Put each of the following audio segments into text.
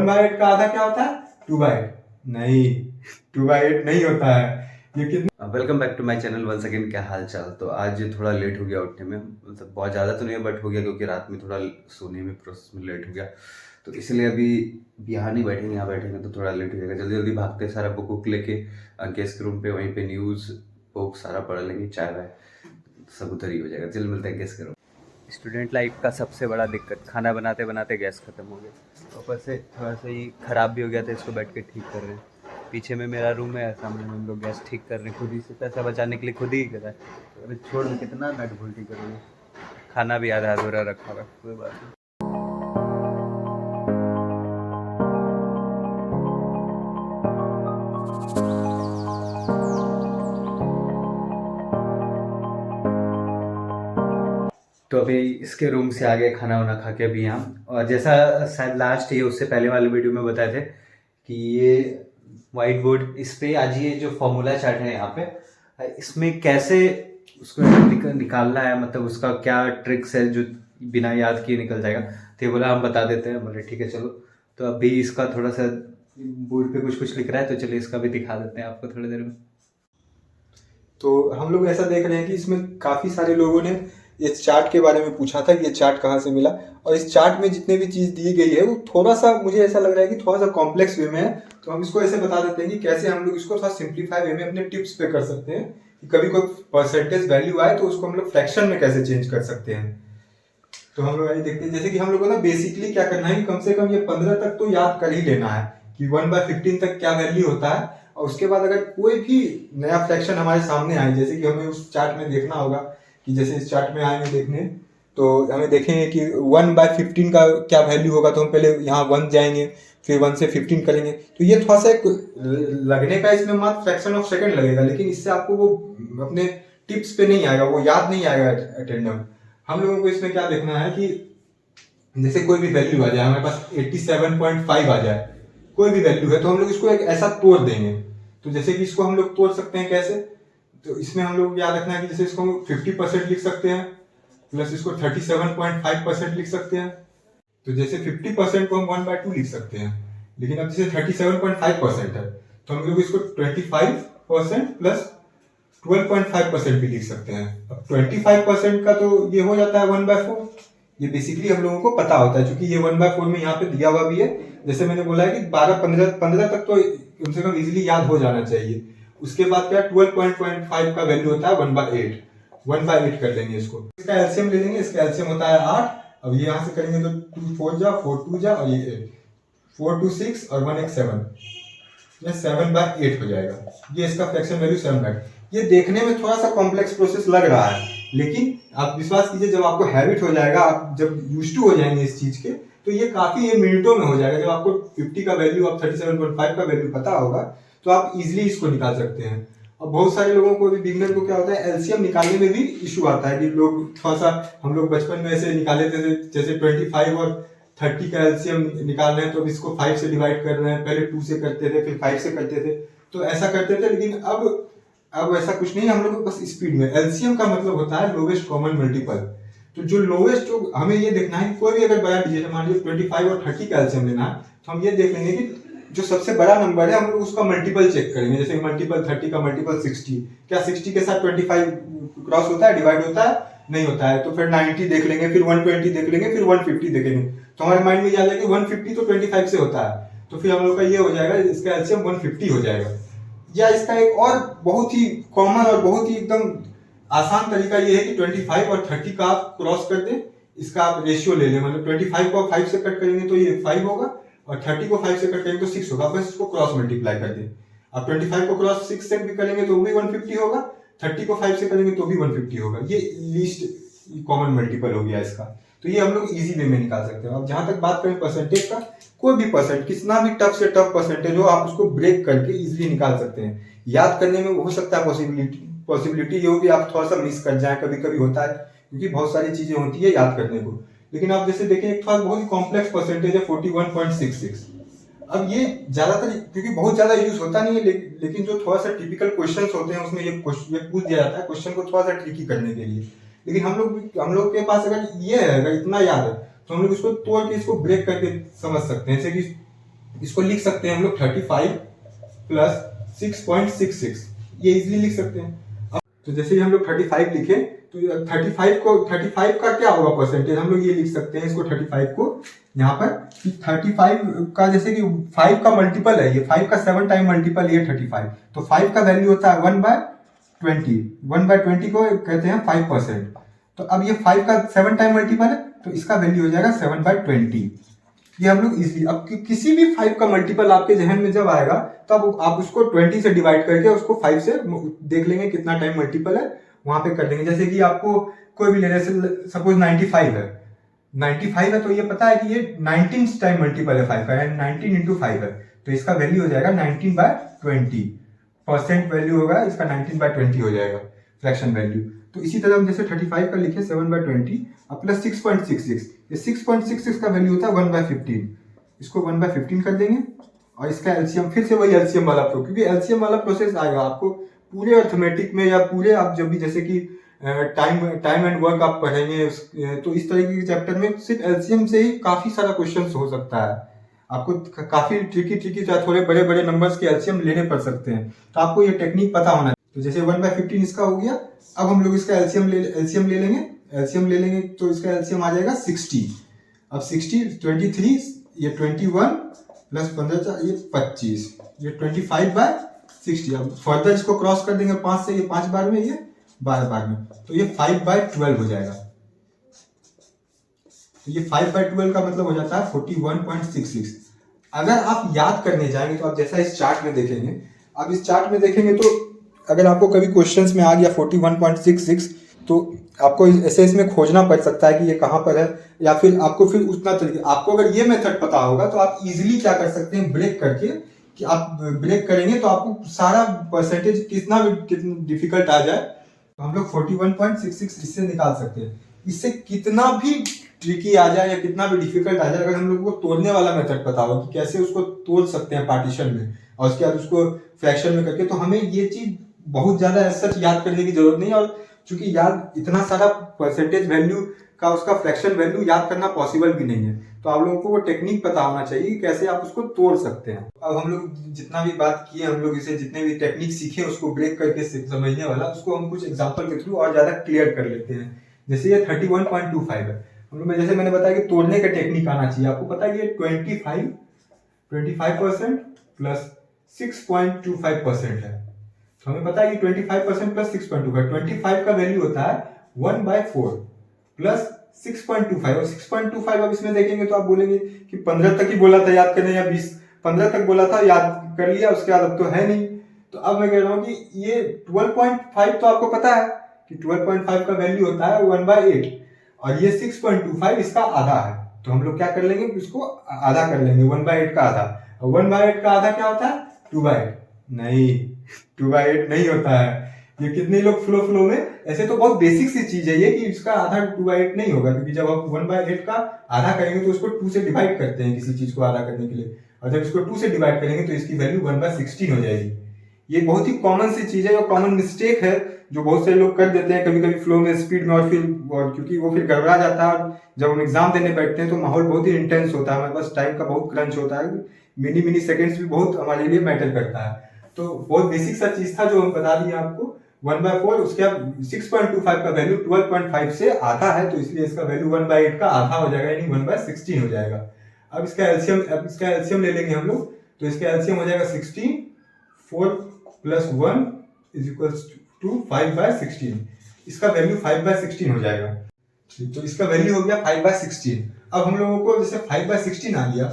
1/8 का आधा क्या होता है? 2/8। नहीं, 2/8 नहीं होता है। ये कितना। Welcome back to my channel once again. क्या हाल चाल। तो आज थोड़ा लेट हो गया उठने में, मतलब बहुत ज़्यादा तो नहीं बट हो गया, क्योंकि रात में थोड़ा सोने में प्रोसेस में लेट हो गया। तो इसलिए अभी यहाँ नहीं बैठेंगे, यहाँ बैठेंगे तो थोड़ा लेट हो जाएगा। जल्दी जल्दी भागते सारा बुक वुक लेके अंकेश के रूम पे, वहीं पे न्यूज़ बुक सारा पढ़ लेंगे, चाय वाय सब उधर ही हो जाएगा। जल्दी मिलते हैं अंकेश के रूम। स्टूडेंट लाइफ का सबसे बड़ा दिक्कत, खाना बनाते बनाते गैस ख़त्म हो गया, ऊपर से थोड़ा सा ही ख़राब भी हो गया था, इसको बैठ के ठीक कर रहे हैं। पीछे में मेरा रूम है, सामने में हम लोग गैस ठीक कर रहे हैं, खुद ही से पैसा बचाने के लिए खुद ही कर रहा है। अरे छोड़, कितना नट भुल्टी करोगे। खाना भी आधा अधूरा रखा हुआ है, कोई बात नहीं। तो अभी इसके रूम से आ गए, खाना वाना खा के अभी यहाँ। और जैसा शायद लास्ट ये उससे पहले वाले वीडियो में बताए थे कि ये वाइट बोर्ड, इस पे आज ये जो फॉर्मूला चार्ट है यहाँ पे, इसमें कैसे उसको निकालना है, मतलब उसका क्या ट्रिक्स है जो बिना याद किए निकल जाएगा। तो ये बोला हम बता देते हैं। बोले ठीक है चलो। तो अभी इसका थोड़ा सा बोर्ड पे कुछ कुछ लिख रहा है, तो चलिए इसका भी दिखा देते हैं आपको थोड़ी देर में। तो हम लोग ऐसा देख रहे हैं कि इसमें काफ़ी सारे लोगों ने इस चार्ट के बारे में पूछा था कि ये चार्ट कहाँ से मिला। और इस चार्ट में जितने भी चीज़ दी गई है वो थोड़ा सा, मुझे ऐसा लग रहा है कि थोड़ा सा कॉम्प्लेक्स वे में है। तो हम इसको ऐसे बता देते हैं कि कैसे हम लोग इसको थोड़ा सिंप्लीफाई वे में अपने टिप्स पे कर सकते हैं कि कभी कोई परसेंटेज वैल्यू आए तो उसको हम लोग फ्रैक्शन में कैसे चेंज कर सकते हैं। तो हम लोग आइए देखते हैं। जैसे कि हम लोग को ना बेसिकली क्या करना है कि कम से कम ये 15 तक तो याद कर ही लेना है कि 1/15 तक क्या वैल्यू होता है। और उसके बाद अगर कोई भी नया फ्रैक्शन हमारे सामने आए, जैसे कि हमें उस चार्ट में देखना होगा कि जैसे इस चार्ट में आएंगे देखने, तो हमें देखेंगे कि 1/15 का क्या वैल्यू होगा। तो हम पहले यहाँ 1 जाएंगे, फिर 1 से 15 करेंगे। तो ये थोड़ा सा एक लगने का इसमें मात्र फ्रैक्शन ऑफ सेकंड लगेगा, लेकिन इससे आपको वो अपने टिप्स पे नहीं आएगा, वो याद नहीं आएगा अटेंडम। हम लोगों को इसमें क्या देखना है कि जैसे कोई भी वैल्यू आ जाए, हमारे पास 87.5 आ जाए, कोई भी वैल्यू है, तो हम लोग इसको एक ऐसा तोड़ देंगे। तो जैसे कि इसको हम लोग तोड़ सकते हैं कैसे, तो इसमें हम लोग याद रखना है कि जैसे इसको हम 50% लिख सकते हैं, प्लस इसको 37.5% लिख सकते हैं। तो जैसे 50% को हम 1/2 लिख सकते हैं, लेकिन अब जैसे 37.5% है तो हम लोग इसको 25% प्लस 12.5% भी लिख सकते हैं। अब 25% का तो ये हो जाता है 1/4। ये बेसिकली हम लोगों को पता होता है, क्योंकि ये 1/4 में यहाँ पे दिया हुआ भी है। जैसे मैंने बोला है कि 12-15 तक तो कम से कम इजीली याद हो जाना चाहिए। उसके बाद क्या 12.5 का वैल्यू होता है 1/8। 1/8 कर लेंगे इसको, इसका एलसीएम ले लेंगे। इसका एलसीएम होता है 8। अब ये यहाँ से करेंगे तो 2 4 जा, 4 2 जा, और ये 8, 4 2 6 और 1 1 7, ये 7/8 हो जाएगा। ये इसका फ्रैक्शन वैल्यू 7/8। ये देखने में थोड़ा सा कॉम्प्लेक्स प्रोसेस लग रहा है, लेकिन आप विश्वास कीजिए, जब आपको हैबिट हो जाएगा, आप जब यूज्ड टू हो जाएंगे इस चीज के, तो ये काफी ये मिनटों में हो जाएगा। जब आपको 50 का वैल्यू और 37.5 का वैल्यू पता होगा तो आप इजिली इसको निकाल सकते हैं। और बहुत सारे लोगों को भी, बिगनर को क्या होता है, एलसीएम निकालने में भी इशू आता है कि लोग थोड़ा सा, हम लोग बचपन में ऐसे निकाले थे, जैसे 25 और 30 का एलसीएम निकाल रहे हैं तो अब इसको 5 से डिवाइड कर रहे हैं। पहले 2 से करते थे, फिर 5 से करते थे, तो ऐसा करते थे। लेकिन अब ऐसा कुछ नहीं, हम लोग को बस स्पीड में। एलसीएम का मतलब होता है लोवेस्ट कॉमन मल्टीपल। तो जो लोवेस्ट, जो हमें ये देखना है कि कोई भी अगर बड़ा डिजिट है, मान लीजिए 25 और 30 का एलसीएम लेना है, तो हम ये देख लेंगे कि जो सबसे बड़ा नंबर है हम लोग उसका मल्टीपल चेक करेंगे। जैसे मल्टीपल 30 का मल्टीपल 60, क्या 60 के साथ 25 क्रॉस होता है, डिवाइड होता है? नहीं होता है। तो फिर 90 देख लेंगे, फिर 120 देख लेंगे, फिर 150 देखेंगे। तो हमारे माइंड में याद है कि 150 तो 25 से होता है, तो फिर हम लोग का ये हो जाएगा, इसका एलसीएम 150 हो जाएगा। या इसका एक और बहुत ही कॉमन और बहुत ही एकदम आसान तरीका ये है कि 25 और 30 का आप क्रॉस कर दें, इसका आप रेशियो ले लें। मतलब 25 को 5 से कट करेंगे तो ये 5 होगा, और 30 को 5 से कट करेंगे तो 6 होगा। बस इसको क्रॉस मल्टीप्लाई कर दें। अब 25 को क्रॉस 6 से भी करेंगे तो भी 150 होगा, 30 को 5 से करेंगे तो भी 150 होगा। ये लीस्ट कॉमन मल्टीपल हो गया इसका। तो ये हम लोग इजी वे में निकाल सकते हैं। अब जहां तक बात करें परसेंटेज का, कोई भी परसेंट, कितना भी टफ से टफ परसेंटेज हो, आप उसको ब्रेक करके इजीली निकाल सकते हैं। याद करने में हो सकता है पॉसिबिलिटी ये हो कि आप थोड़ा सा मिस कर जाए, कभी कभी होता है, क्योंकि बहुत सारी चीजें होती है याद करने को। लेकिन आप जैसे देखें, एक थोड़ा बहुत ही कॉम्प्लेक्स परसेंटेज है 41.66। अब ये ज्यादातर, क्योंकि बहुत ज्यादा यूज होता नहीं है, लेकिन जो थोड़ा सा टिपिकल क्वेश्चंस होते हैं उसमें ये पूछ दिया जाता है क्वेश्चन को थोड़ा सा ट्रिकी करने के लिए। लेकिन हम लोग के पास अगर ये है, अगर इतना याद है, तो हम लोग इसको तोड़ के इसको ब्रेक करके समझ सकते हैं। जैसे कि इसको लिख सकते हैं हम लोग 35 प्लस 6.66, ये इजीली लिख सकते हैं। अब तो जैसे ही हम लोग 35 लिखे तो 35 का क्या होगा परसेंटेज, हम लोग ये लिख सकते हैं इसको 35 को यहाँ पर 35 का, जैसे कि 5 का मल्टीपल है ये, 5 का 7 टाइम मल्टीपल ये 35, तो 5 का वैल्यू होता है 1/20, 1/20 को कहते हैं 5%। तो अब ये 5 का 7 टाइम मल्टीपल है तो इसका वैल्यू हो जाएगा 7/20। ये हम लोग इजीली, अब किसी भी 5 का मल्टीपल आपके जहन में जब आएगा तो अब आप उसको 20 से डिवाइड करके उसको 5 से देख लेंगे कितना टाइम मल्टीपल है, वहां पे कर देंगे। जैसे कि आपको कोई भी लेने से सपोज 95 है तो ये पता है कि ये 19 टाइम मल्टीपल है 5 का, यानी 19 इंटू 5 है, तो इसका वैल्यू हो जाएगा 19/20, परसेंट वैल्यू होगा इसका 19/20 हो जाएगा फ्रैक्शन वैल्यू। तो इसी तरह हम जैसे 35 का लिखे 7/20 अब प्लस 6.66, ये 6.66 का वैल्यू होता है 1/15, इसको 1/15 कर देंगे और इसका एलसीएम, फिर से वही एलसीएम वाला प्रोसेस, क्योंकि एलसीएम वाला प्रोसेस आएगा आपको पूरे अर्थमेटिक में या पूरे आप जब भी जैसे कि टाइम एंड वर्क आप पढ़ेंगे तो इस तरीके के चैप्टर में सिर्फ एलसीएम से ही काफी सारा क्वेश्चन हो सकता है। आपको काफी ट्रिकी थोड़े बड़े बड़े नंबर्स के एलसीएम लेने पड़ सकते हैं, तो आपको ये टेक्निक पता होना। तो जैसे 1/15 इसका हो गया, अब हम लोग इसका एलसीएम ले लेंगे तो इसका एलसीएम आ जाएगा 60। अब 60 23 ये 21 प्लस 15 ये 25, ये 25/60। अब फर्दर इसको क्रॉस कर देंगे 5 से, ये 5 बार में, ये 12 बार में, तो ये 5/12 हो जाएगा। तो ये 5/12 का मतलब हो जाता है 41.66। अगर आप याद करने जाएंगे तो आप जैसा इस चार्ट में देखेंगे, अब इस चार्ट में देखेंगे तो अगर आपको कभी क्वेश्चंस में आ गया 41.66 तो आपको ऐसे इसमें खोजना पड़ सकता है कि ये कहाँ पर है, या फिर आपको फिर उतना तरीके, आपको अगर ये मेथड पता होगा तो आप इजीली क्या कर सकते हैं, ब्रेक करके, कि आप ब्रेक करेंगे तो आपको सारा परसेंटेज कितना डिफिकल्ट आ जाए तो हम लोग 41.66 इससे निकाल सकते हैं। इससे कितना भी ट्रिकी आ जाए या कितना भी डिफिकल्ट आ जाए, अगर हम लोग को तोड़ने वाला मेथड पता हो कि कैसे उसको तोड़ सकते हैं पार्टीशन में और उसके बाद उसको फ्रैक्शन में करके, तो हमें ये चीज बहुत ज्यादा सच याद करने की जरूरत नहीं है। और चूंकि याद इतना सारा परसेंटेज वैल्यू का उसका फ्रैक्शन वैल्यू याद करना पॉसिबल भी नहीं है, तो आप लोगों को वो टेक्निक पता होना चाहिए कि कैसे आप उसको तोड़ सकते हैं। अब हम लोग जितना भी बात किए, हम लोग इसे जितने भी टेक्निक सीखे उसको ब्रेक करके समझने वाला, उसको हम कुछ एग्जांपल के थ्रू और ज्यादा क्लियर कर लेते हैं। जैसे ये 31.25 है, हम लोग जैसे मैंने बताया कि तोड़ने का टेक्निक आना चाहिए। आपको पता है कि 25% प्लस 6.25% है, तो हमें पता है कि 25% प्लस 6.25, 25 का वैल्यू होता है 1/4 प्लस 6.25, और 6.25 अब इसमें देखेंगे तो आप बोलेंगे कि 15 तक ही बोला था याद करने, या 15 तक बोला था याद कर लिया, उसके बाद अब तो है नहीं। तो अब मैं कह रहा हूँ कि ये 12.5 तो आपको पता है कि 12.5 का वैल्यू होता है 1/8, और ये 6.25 इसका आधा है, तो हम लोग क्या कर लेंगे, इसको आधा कर लेंगे, 1/8 का आधा। 1/8 का आधा क्या होता है, 2/8, नहीं 2/8 नहीं होता है। ये कितने लोग फ्लो में, ऐसे तो बहुत बेसिक सी चीज है ये कि इसका आधा 2/8 नहीं होगा, क्योंकि जब आप 1/8 का आधा करेंगे तो उसको 2 से डिवाइड करते हैं किसी चीज को आधा करने के लिए, और जब इसको 2 से डिवाइड करेंगे तो इसकी वैल्यू 1/16 हो जाएगी। ये बहुत ही कॉमन सी चीज है और कॉमन मिस्टेक है जो बहुत से लोग कर देते हैं कभी कभी फ्लो में, स्पीड में, और क्योंकि वो फिर गड़बड़ा जाता है। और जब हम एग्जाम देने बैठते हैं तो माहौल बहुत ही इंटेंस होता है, हमारे पास टाइम का बहुत क्रंच होता है, मिनी सेकेंड्स भी बहुत हमारे लिए मैटर करता है। तो बहुत बेसिक सा चीज था जो हम बता दिए आपको, 1/4, उसके बाद 6.25 का वैल्यू 12.5 से आधा है, तो इसलिए इसका वैल्यू 1/8 का आधा हो जाएगा, यानी 1/16 हो जाएगा। अब इसका एलसीएम ले लेंगे हम लोग, तो इसका एलसीएम हो जाएगा 16, 4 प्लस 1 इज इक्वल टू 5/16, इसका वैल्यू 5/16 हो जाएगा। तो इसका वैल्यू हो गया 5/16। अब हम लोगों को जैसे 5/16 आ गया,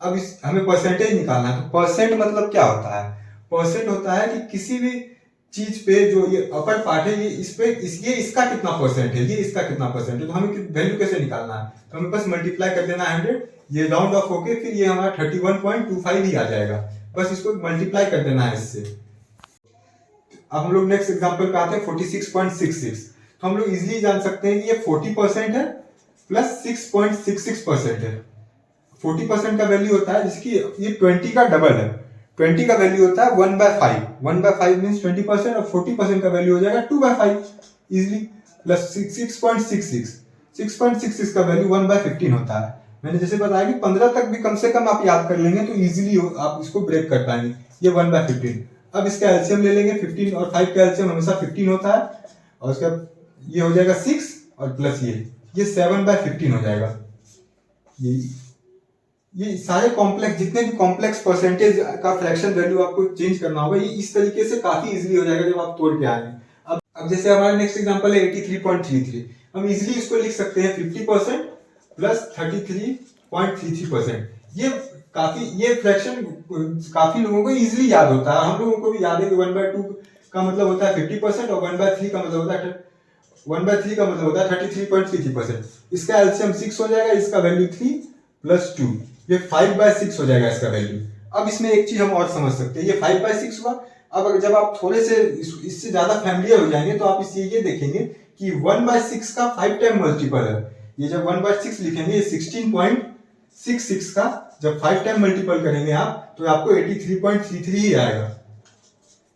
अब हमें परसेंटेज निकालना है। तो परसेंट मतलब क्या होता है, परसेंट होता है कि किसी भी चीज पे जो ये अपर पार्ट है, ये ये इसका कितना परसेंट है, ये इसका कितना परसेंट है, तो हमें वैल्यू कैसे निकालना है, तो हमें बस मल्टीप्लाई कर देना 100, ये राउंड ऑफ होके फिर ये हमारा 31.25 ही आ जाएगा, बस इसको मल्टीप्लाई कर देना है इससे। अब हम लोग नेक्स्ट एग्जांपल पे आते हैं 46.66। तो हम लोग इजीली जान सकते हैं कि ये 40% है प्लस 6.66% है। 40% का वैल्यू होता है जिसकी ये 20 का डबल है, 20 का वैल्यू होता है 1/5, 1/5 मींस 20%, और 40% का वैल्यू हो जाएगा 2/5 इजीली, प्लस 6.66 का वैल्यू 1/15 होता है। मैंने जैसे बताया कि 15 तक भी कम से कम आप याद कर लेंगे तो इजीली आप इसको ब्रेक कर पाएंगे। ये 1/15। अब इसका एलसीएम ले लेंगे 15 और 5 का एलसीएम हमेशा 15 होता है, और उसका ये हो जाएगा 6 और प्लस ये 7/15 हो जाएगा। ये सारे कॉम्प्लेक्स, जितने भी कॉम्प्लेक्स परसेंटेज का फ्रैक्शन वैल्यू आपको चेंज करना होगा, ये इस तरीके से काफी इजीली हो जाएगा जब आप तोड़ के आएंगे। अब जैसे हमारा नेक्स्ट एग्जांपल है 83.33। हम इजीली इसको लिख सकते हैं 50% प्लस 33.33%। ये फ्रैक्शन काफी लोगों को इजीली याद होता है। हम लोगों को भी याद है कि 1/2 का मतलब होता है 50% और 1/3 का मतलब होता है 1/3 का मतलब होता है 33.33%। इसका एलसीएम 6 हो जाएगा, इसका वैल्यू 3 प्लस 2, ये 5/6 हो जाएगा इसका वैल्यू। अब इसमें एक चीज हम और समझ सकते हैं, ये 5/6 हुआ। अब अगर जब आप थोड़े से इससे ज्यादा फैमिलियर हो जाएंगे तो आप इससे ये देखेंगे कि 1/6 का 5 टाइम मल्टीपल है। ये जब 1/6 लिखेंगे, ये 16.66 का जब 5 टाइम मल्टीपल करेंगे आप, तो आपको 83.33 ही आएगा।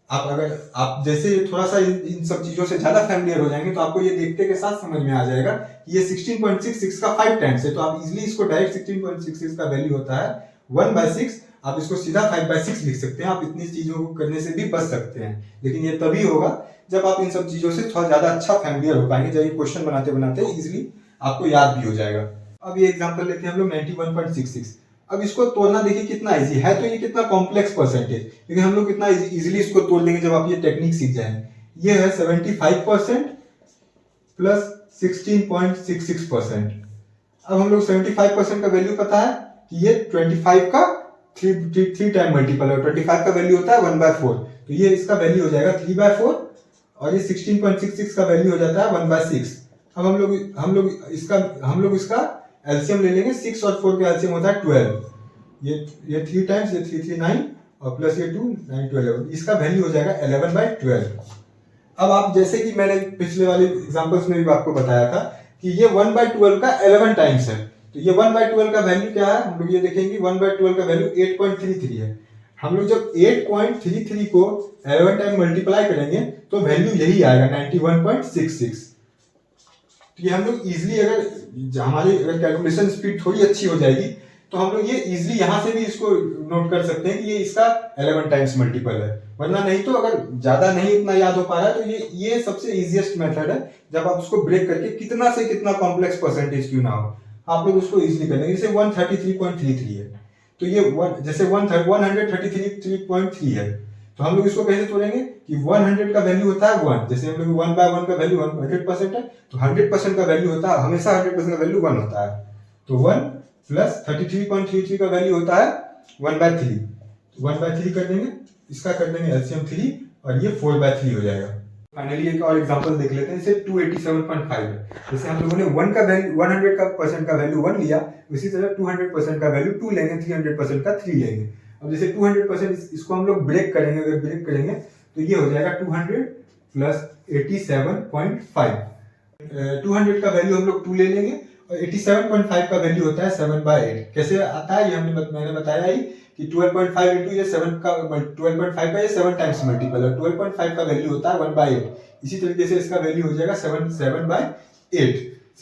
आप जैसे थोड़ा सा इन सब चीजों से ज्यादा फैमिलियर हो जाएंगे तो आपको ये देखते के साथ समझ में आ जाएगा कि ये 16.66 का 5 टाइम्स है। तो आप इजीली इसको डायरेक्ट 16.66 का वैल्यू होता है 1/6, आप इसको सीधा 5/6 लिख सकते हैं। आप इतनी चीजों को करने से भी बच सकते हैं, लेकिन ये तभी होगा जब आप इन सब चीजों से थोड़ा ज्यादा अच्छा फैमिलियर हो पाएंगे, जब ये क्वेश्चन बनाते बनाते इजिली आपको याद भी हो जाएगा। अब ये एग्जाम्पल लेते हैं हम लोग 91.66। अब इसको तोड़ना देखिए कितना इजी है, तो ये कितना कॉम्प्लेक्स परसेंटेज, लेकिन हम लोग कितना इजीली इसको तोड़ लेंगे जब आप ये टेक्निक सीख जाएंगे। ये है 75% प्लस 16.66%। अब हम लोग 75% का वैल्यू पता है कि ये 25 का 3 टाइम मल्टीपल है। 25 का वैल्यू होता है 1/4, तो ये इसका वैल्यू हो जाएगा 3/4, और ये 16.66 का वैल्यू हो जाता है 1/6। अब हम लोग इसका एलसीएम ले लेंगे। 6 और 4 का एलसीएम होता है 12। ये 3 टाइम्स, ये 3 3 9 और प्लस ये 2 9 12, इसका वैल्यू हो जाएगा 11/12। अब आप जैसे कि मैंने पिछले वाले एग्जांपल्स में भी आपको बताया था कि ये 1/12 का 11 टाइम्स है, तो ये 1/12 का वैल्यू क्या है, हम लोग ये देखेंगे 1/12 का वैल्यू 8.33 है। हम लोग जब 8.33 को 11 टाइम मल्टीप्लाई करेंगे तो वैल्यू यही आएगा 91.66। तो ये हम लोग इजीली, अगर हमारी कैलकुलेशन स्पीड थोड़ी अच्छी हो जाएगी तो हम लोग ये इजीली यहाँ से भी इसको नोट कर सकते हैं कि ये इसका 11 टाइम्स मल्टीपल है। वरना नहीं तो अगर ज्यादा नहीं इतना याद हो पा रहा है तो ये सबसे इजीएस्ट मेथड है, जब आप उसको ब्रेक करके कितना से कितना कॉम्प्लेक्स परसेंटेज क्यों ना हो आप लोग उसको इजीली कर लेंगे। जैसे 133.33 है, तो ये जैसे 133.3 है, तो हम लोग इसको कैसे तोड़ेंगे कि 100 का वैल्यू होता है 1, जैसे हम लोग 1/1 का वैल्यू 100% है, तो 100% का वैल्यू होता है हमेशा 100% का वैल्यू 1 होता है। तो 1 प्लस 33.33 का वैल्यू होता है 1/3, 1/3 कर देंगे, इसका कर देंगे एलसीएम 3 और ये 4/3 हो जाएगा। फाइनली एक और एग्जांपल देख लेते हैं। जैसे 287.5 है, जैसे हम लोगों ने 1 का वैल्यू 100% का वैल्यू 1 लिया, उसी तरह 200% का वैल्यू 2 लेंगे, 300% का 3 लेंगे। अब जैसे 200% इसको हम लोग ब्रेक करेंगे, अगर ब्रेक करेंगे तो ये हो जाएगा 200 प्लस 87.5। 200 का वैल्यू हम लोग 2 ले लेंगे और 87.5 का वैल्यू होता है 7/8। कैसे आता है ये मैंने बताया ही कि 12.5 इंटू ये 7 का 12.5 का ये 7 टाइम्स मल्टीपल है। 12.5 का वैल्यू होता है 1/8। इसी तरीके से इसका वैल्यू हो जाएगा 7/8।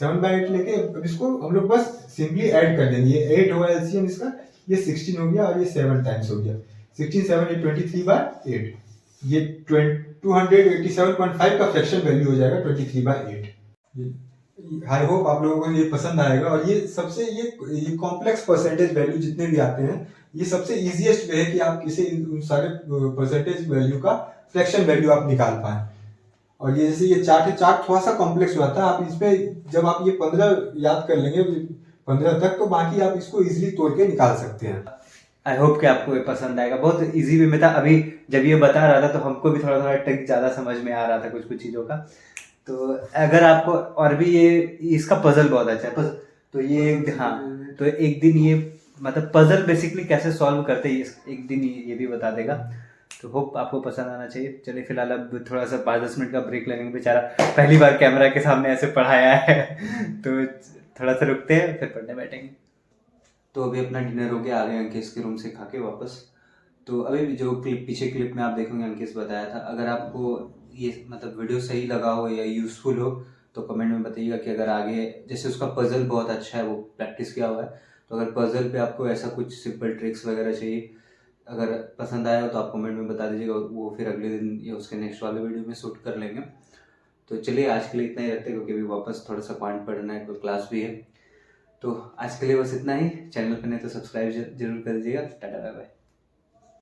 7/8 लेके अब इसको हम लोग बस सिंपली ऐड कर देंगे। ये 8 होगा एलसीएम इसका, ये 16 हो गया और ये 7 टाइम्स हो गया। 16 7 ये 23/8। ये 287.5 का फ्रैक्शन वैल्यू हो जाएगा 23/8। आई होप आप लोगों को ये पसंद आएगा। और ये सबसे ये कॉम्प्लेक्स परसेंटेज वैल्यू जितने भी आते हैं, ये सबसे इजीएस्ट वे है कि आप किसी उन सारे परसेंटेज वैल्यू का फ्रैक्शन वैल्यू आप निकाल पाए। और ये जैसे ये चार्ट थोड़ा सा कॉम्प्लेक्स होता है, आप इसमें जब आप ये 15 याद कर लेंगे 15 तक, तो बाकी आप इसको इजीली तोड़ के निकाल सकते हैं। आई होप कि आपको ये पसंद आएगा। बहुत इजी वे में था। अभी जब ये बता रहा था तो हमको भी थोड़ा थोड़ा ट्रिक ज़्यादा समझ में आ रहा था कुछ चीज़ों का। तो अगर आपको और भी ये इसका पजल बहुत अच्छा है, तो ये हाँ, तो एक दिन ये मतलब पजल बेसिकली कैसे सॉल्व करते हैं एक दिन ये भी बता देगा। तो होप आपको पसंद आना चाहिए। चलिए फिलहाल अब थोड़ा सा 5-10 मिनट का ब्रेक लेंगे, बेचारा पहली बार कैमरा के सामने ऐसे पढ़ाया है तो थोड़ा सा रुकते हैं फिर पढ़ने बैठेंगे। तो अभी अपना डिनर हो गया, आ गए अंकेश के रूम से खा के वापस। तो अभी भी जो पीछे क्लिप में आप देखेंगे अंकेश बताया था, अगर आपको ये मतलब वीडियो सही लगा हो या यूज़फुल हो तो कमेंट में बताइएगा कि अगर आगे, जैसे उसका पजल बहुत अच्छा है, वो प्रैक्टिस किया हुआ है, तो अगर पजल पे आपको ऐसा कुछ सिंपल ट्रिक्स वगैरह चाहिए, अगर पसंद आया हो तो आप कमेंट में बता दीजिएगा, वो फिर अगले दिन या उसके नेक्स्ट वाले वीडियो में शूट कर लेंगे। तो चलिए आज के लिए इतना ही रखते हैं, क्योंकि अभी वापस थोड़ा सा पॉइंट पढ़ना है, कोई क्लास भी है। तो आज के लिए बस इतना ही। चैनल पर नहीं तो सब्सक्राइब जरूर कर दीजिएगा। Tata bye bye.